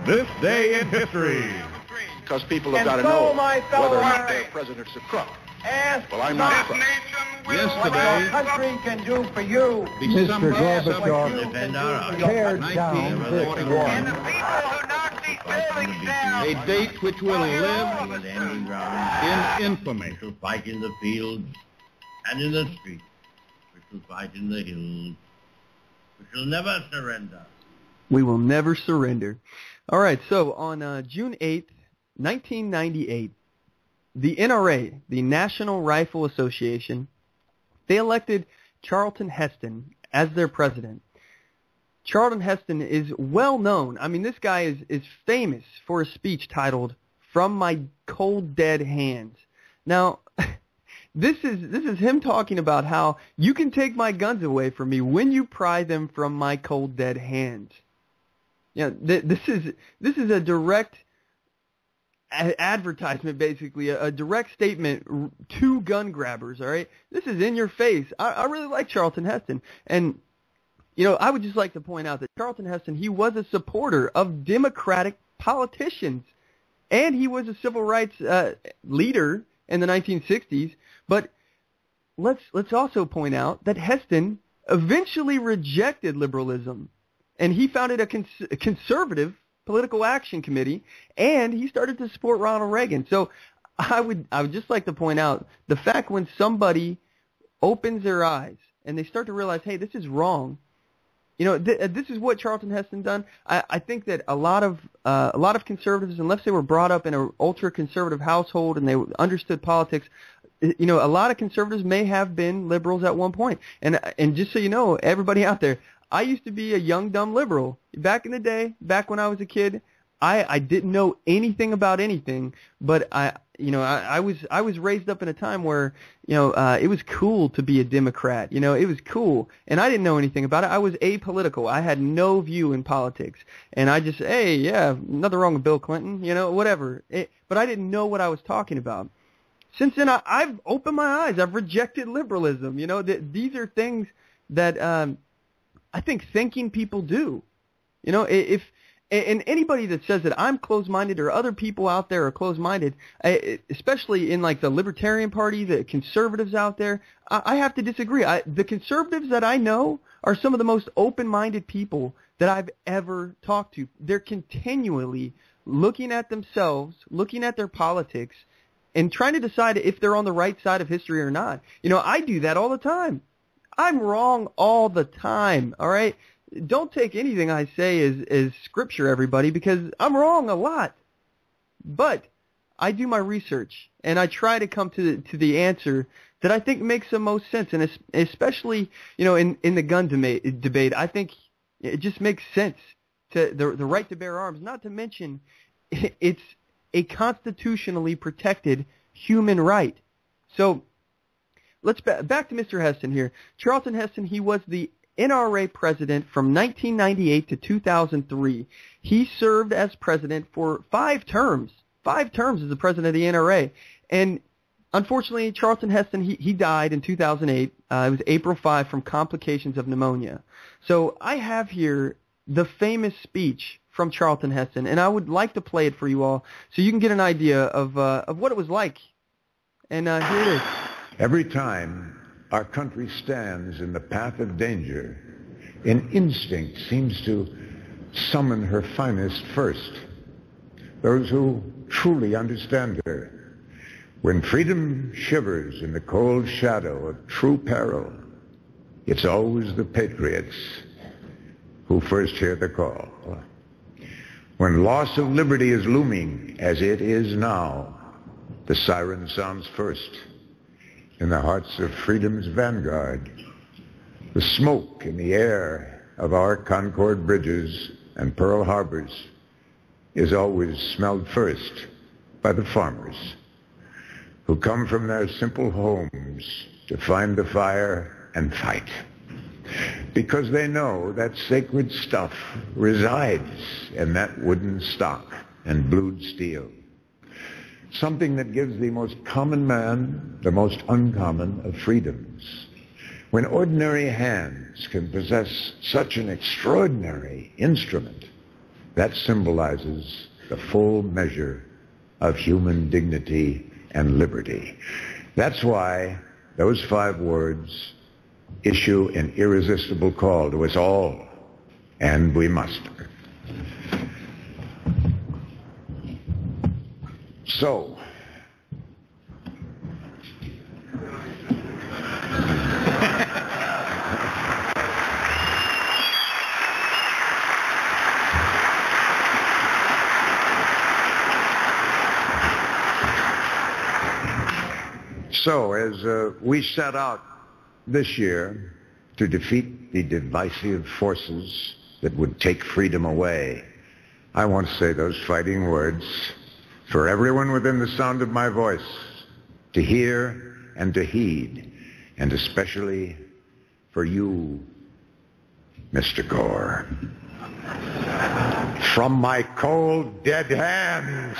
This Day in History. Because people have got to know whether or not their president's a crook. Well, I'm not a crook. Yesterday, what your country can do for you. Mr. Gorbachev teared down this wall. And the people who knock these buildings down. A date which will live in infamy. We shall fight in the fields and in the streets. We shall fight in the hills. We shall never surrender. We will never surrender. All right, so on June 8th, 1998, the NRA, the National Rifle Association, they elected Charlton Heston as their president. Charlton Heston is well known. I mean, this guy is famous for a speech titled, "From My Cold Dead Hands." Now, this is him talking about how you can take my guns away from me when you pry them from my cold dead hands. Yeah, this is a direct advertisement, basically, a direct statement to gun grabbers, all right? This is in your face. I really like Charlton Heston. And, you know, I would just like to point out that Charlton Heston, he was a supporter of Democratic politicians. And he was a civil rights leader in the 1960s. But let's also point out that Heston eventually rejected liberalism. And he founded a conservative political action committee, and he started to support Ronald Reagan. So I would just like to point out the fact when somebody opens their eyes and they start to realize, hey, this is wrong. You know, this is what Charlton Heston done. I think that a lot of conservatives, unless they were brought up in an ultra conservative household and they understood politics, you know, a lot of conservatives may have been liberals at one point. And just so you know, everybody out there, I used to be a young, dumb liberal. Back in the day, back when I was a kid, I didn't know anything about anything, but I was raised up in a time where, you know, it was cool to be a Democrat. You know, it was cool. And I didn't know anything about it. I was apolitical. I had no view in politics. And I just, hey, yeah, nothing wrong with Bill Clinton, you know, whatever. But I didn't know what I was talking about. Since then, I've opened my eyes. I've rejected liberalism. You know, these are things that I think thinking people do. You know, and anybody that says that I'm closed-minded or other people out there are closed-minded, especially in like the Libertarian Party, the conservatives out there, I have to disagree. The conservatives that I know are some of the most open-minded people that I've ever talked to. They're continually looking at themselves, looking at their politics, and trying to decide if they're on the right side of history or not. You know, I do that all the time. I'm wrong all the time, all right? Don't take anything I say as scripture, everybody, because I'm wrong a lot. But I do my research, and I try to come to the answer that I think makes the most sense, and especially, you know, in the gun debate, I think it just makes sense to the right to bear arms, not to mention it's a constitutionally protected human right. So let's back to Mr. Heston here. Charlton Heston, he was the NRA president from 1998 to 2003. He served as president for 5 terms. 5 terms as the president of the NRA. And unfortunately, Charlton Heston, he died in 2008. It was April 5 from complications of pneumonia. So I have here the famous speech from Charlton Heston, and I would like to play it for you all so you can get an idea of what it was like. And here it is. Every time our country stands in the path of danger, an instinct seems to summon her finest first, those who truly understand her. When freedom shivers in the cold shadow of true peril, it's always the patriots who first hear the call. When loss of liberty is looming, as it is now, the siren sounds first. In the hearts of freedom's vanguard, the smoke in the air of our Concord bridges and Pearl Harbors is always smelled first by the farmers who come from their simple homes to find the fire and fight, because they know that sacred stuff resides in that wooden stock and blued steel. Something that gives the most common man the most uncommon of freedoms. When ordinary hands can possess such an extraordinary instrument, that symbolizes the full measure of human dignity and liberty. That's why those 5 words issue an irresistible call to us all, and we must. So, as we set out this year to defeat the divisive forces that would take freedom away, I want to say those fighting words for everyone within the sound of my voice to hear and to heed, and especially for you, Mr. Gore. From my cold, dead hands,